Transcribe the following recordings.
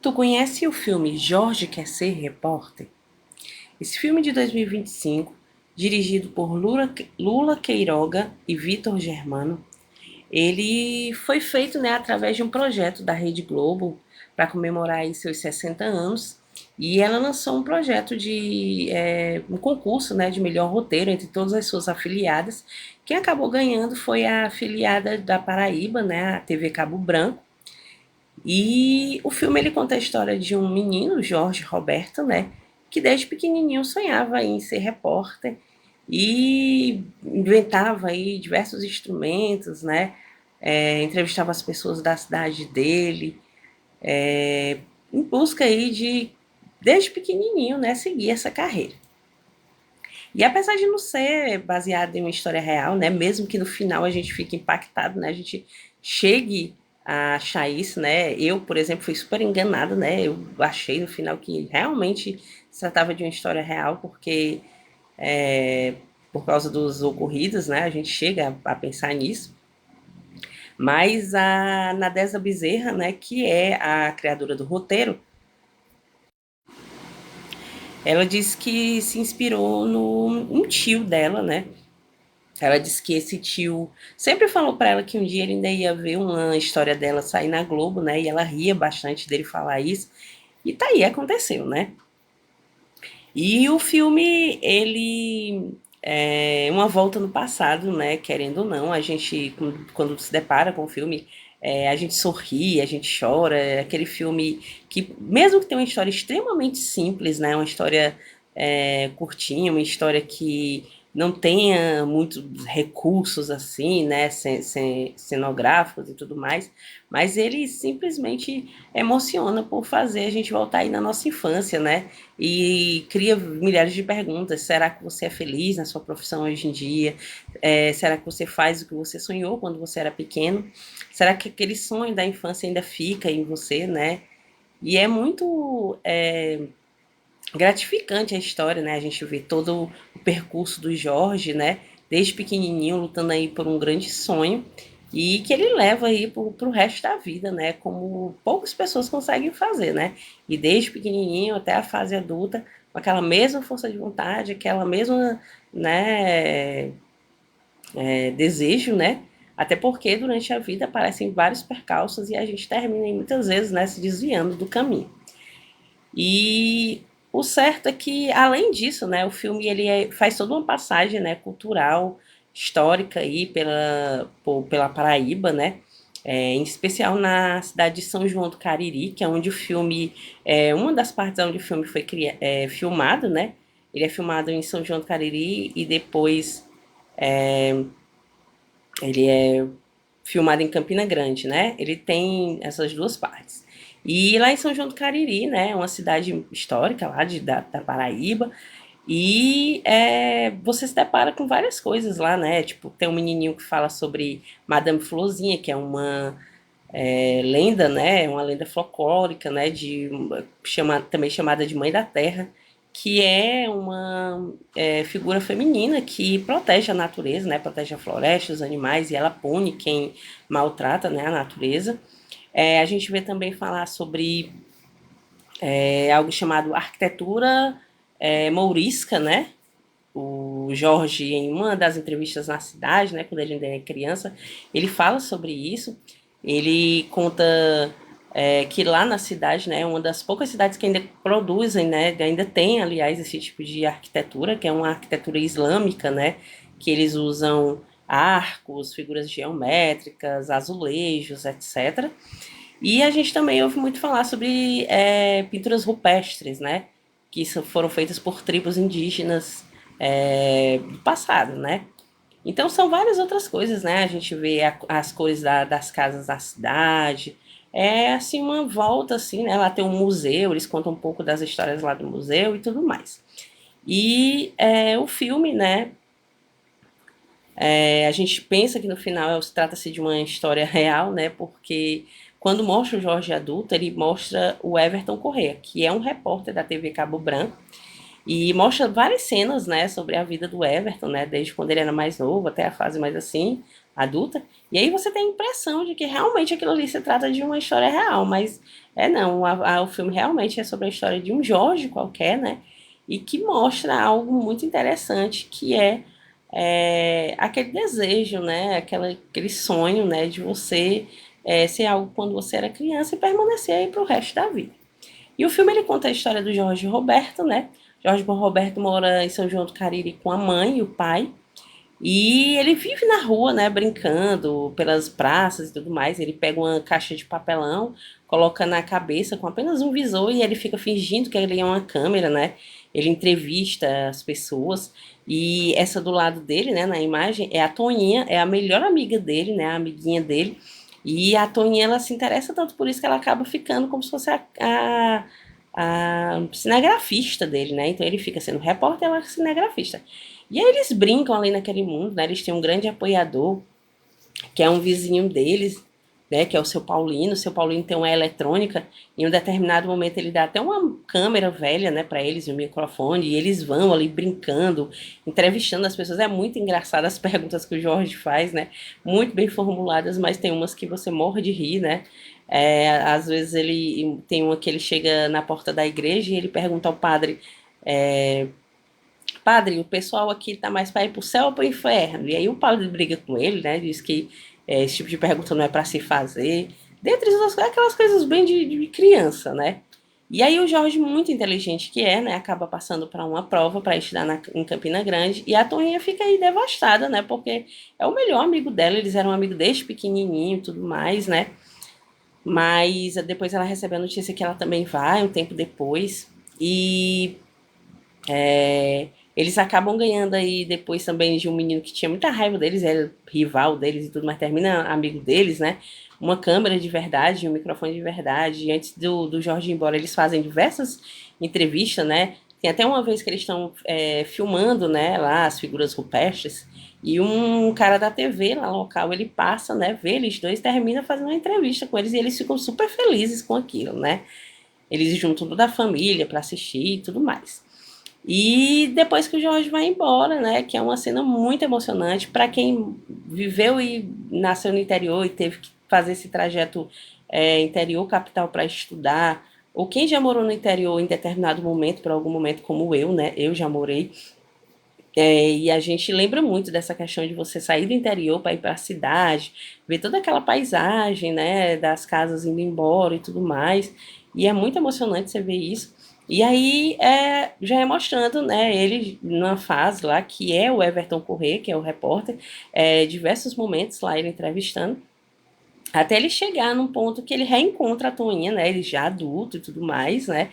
Tu conhece o filme Jorge Quer Ser Repórter? Esse filme de 2025, dirigido por Lula Queiroga e Vitor Germano, ele foi feito, através de um projeto da Rede Globo para comemorar aí seus 60 anos. E ela lançou um projeto de um concurso, de melhor roteiro entre todas as suas afiliadas. Quem acabou ganhando foi a afiliada da Paraíba, a TV Cabo Branco. E o filme ele conta a história de um menino, Jorge Roberto, que desde pequenininho sonhava em ser repórter e inventava aí diversos instrumentos, entrevistava as pessoas da cidade dele, em busca aí de, desde pequenininho, seguir essa carreira. E apesar de não ser baseado em uma história real, mesmo que no final a gente fique impactado, a gente chegue a achar isso, eu, por exemplo, fui super enganada, eu achei no final que realmente se tratava de uma história real, porque por causa dos ocorridos, a gente chega a pensar nisso. Mas a Nadeza Bezerra, que é a criadora do roteiro, ela disse que se inspirou no um tio dela, Ela disse que esse tio sempre falou para ela que um dia ele ainda ia ver uma história dela sair na Globo, E ela ria bastante dele falar isso. E tá aí, aconteceu, E o filme, ele é uma volta no passado, querendo ou não, a gente, quando se depara com o filme, a gente sorri, a gente chora, é aquele filme que, mesmo que tenha uma história extremamente simples, uma história curtinha, uma história que não tenha muitos recursos assim, cenográficos e tudo mais, mas ele simplesmente emociona por fazer a gente voltar aí na nossa infância, e cria milhares de perguntas. Será que você é feliz na sua profissão hoje em dia? Será que você faz o que você sonhou quando você era pequeno? Será que aquele sonho da infância ainda fica em você, E é muito gratificante a história, A gente vê todo o percurso do Jorge, Desde pequenininho lutando aí por um grande sonho e que ele leva aí pro resto da vida, Como poucas pessoas conseguem fazer, E desde pequenininho até a fase adulta, com aquela mesma força de vontade, aquela mesma, desejo, Até porque durante a vida aparecem vários percalços e a gente termina muitas vezes, se desviando do caminho. E o certo é que, além disso, o filme ele faz toda uma passagem, cultural, histórica aí pela Paraíba, em especial na cidade de São João do Cariri, que é onde o filme, uma das partes onde o filme foi filmado, Ele é filmado em São João do Cariri e depois ele é filmado em Campina Grande, Ele tem essas duas partes. E lá em São João do Cariri, uma cidade histórica lá da Paraíba, e você se depara com várias coisas lá, Tipo, tem um menininho que fala sobre Madame Florzinha, que é uma lenda, uma lenda folclórica, também chamada de Mãe da Terra, que é uma figura feminina que protege a natureza, protege a floresta, os animais, e ela pune quem maltrata, a natureza. A gente vê também falar sobre algo chamado arquitetura mourisca, O Jorge, em uma das entrevistas na cidade, quando ele ainda é criança, ele fala sobre isso. Ele conta que lá na cidade, é uma das poucas cidades que ainda produzem, ainda tem, aliás, esse tipo de arquitetura, que é uma arquitetura islâmica, que eles usam arcos, figuras geométricas, azulejos, etc. E a gente também ouve muito falar sobre pinturas rupestres, que foram feitas por tribos indígenas do passado, Então são várias outras coisas, A gente vê as cores das casas da cidade. É assim uma volta assim, Lá tem um museu, eles contam um pouco das histórias lá do museu e tudo mais. E o filme, a gente pensa que no final trata-se de uma história real, Porque quando mostra o Jorge adulto, ele mostra o Everton Corrêa, que é um repórter da TV Cabo Branco, e mostra várias cenas, sobre a vida do Everton, desde quando ele era mais novo até a fase mais assim, adulta, e aí você tem a impressão de que realmente aquilo ali se trata de uma história real, mas não, o filme realmente é sobre a história de um Jorge qualquer, né? E que mostra algo muito interessante, que aquele desejo, né? Aquele sonho, né? De você ser algo quando você era criança e permanecer aí para o resto da vida. E o filme ele conta a história do Jorge Roberto, né? Jorge Roberto mora em São João do Cariri com a mãe e o pai. E ele vive na rua, né, brincando pelas praças e tudo mais. Ele pega uma caixa de papelão, coloca na cabeça com apenas um visor e ele fica fingindo que ele é uma câmera, né? Ele entrevista as pessoas. E essa do lado dele, né, na imagem, é a Toninha, é a melhor amiga dele, né, a amiguinha dele. E a Toninha, ela se interessa tanto por isso que ela acaba ficando como se fosse a cinegrafista dele, né? Então ele fica sendo repórter e ela é cinegrafista. E aí eles brincam ali naquele mundo, né? Eles têm um grande apoiador, que é um vizinho deles, né? Que é o seu Paulino. O seu Paulino tem uma eletrônica. Em um determinado momento ele dá até uma câmera velha, né? Para eles, um microfone. E eles vão ali brincando, entrevistando as pessoas. É muito engraçado as perguntas que o Jorge faz, né? Muito bem formuladas, mas tem umas que você morre de rir, né? Às vezes ele tem uma que ele chega na porta da igreja e ele pergunta ao padre. Padre, o pessoal aqui tá mais para ir pro céu ou pro inferno? E aí o padre briga com ele, né? Diz que esse tipo de pergunta não é para se fazer. Dentre aquelas coisas bem de criança, né? E aí o Jorge, muito inteligente que é, né? Acaba passando para uma prova para estudar em Campina Grande. E a Toninha fica aí devastada, né? Porque é o melhor amigo dela. Eles eram amigos desde pequenininho e tudo mais, né? Mas depois ela recebe a notícia que ela também vai, um tempo depois. E eles acabam ganhando aí depois também de um menino que tinha muita raiva deles, era rival deles e tudo, mas termina amigo deles, né? Uma câmera de verdade, um microfone de verdade. E antes do Jorge ir embora, eles fazem diversas entrevistas, né? Tem até uma vez que eles estão filmando, né, lá as figuras rupestres, e um cara da TV lá local, ele passa, né, vê eles dois, termina fazendo uma entrevista com eles, e eles ficam super felizes com aquilo, né? Eles juntam toda a família para assistir e tudo mais. E depois que o Jorge vai embora, né? Que é uma cena muito emocionante para quem viveu e nasceu no interior e teve que fazer esse trajeto interior capital para estudar, ou quem já morou no interior em determinado momento, por algum momento, como eu, né? Eu já morei. E a gente lembra muito dessa questão de você sair do interior para ir para a cidade, ver toda aquela paisagem, né, das casas indo embora e tudo mais. E é muito emocionante você ver isso. E aí já é mostrando, né, ele numa fase lá que é o Everton Corrêa, que é o repórter, diversos momentos lá ele entrevistando, até ele chegar num ponto que ele reencontra a Toinha, né, ele já adulto e tudo mais, né,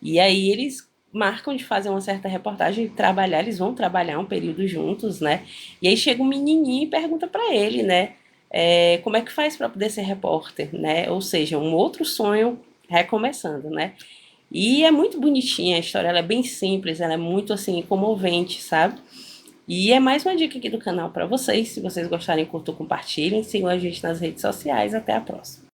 e aí eles marcam de fazer uma certa reportagem, de trabalhar, eles vão trabalhar um período juntos, né, e aí chega um menininho e pergunta para ele, né, como é que faz para poder ser repórter, né, ou seja, um outro sonho recomeçando, né, e é muito bonitinha a história, ela é bem simples, ela é muito assim comovente, sabe? E é mais uma dica aqui do canal para vocês. Se vocês gostarem, curtam, compartilhem, sigam a gente nas redes sociais. Até a próxima.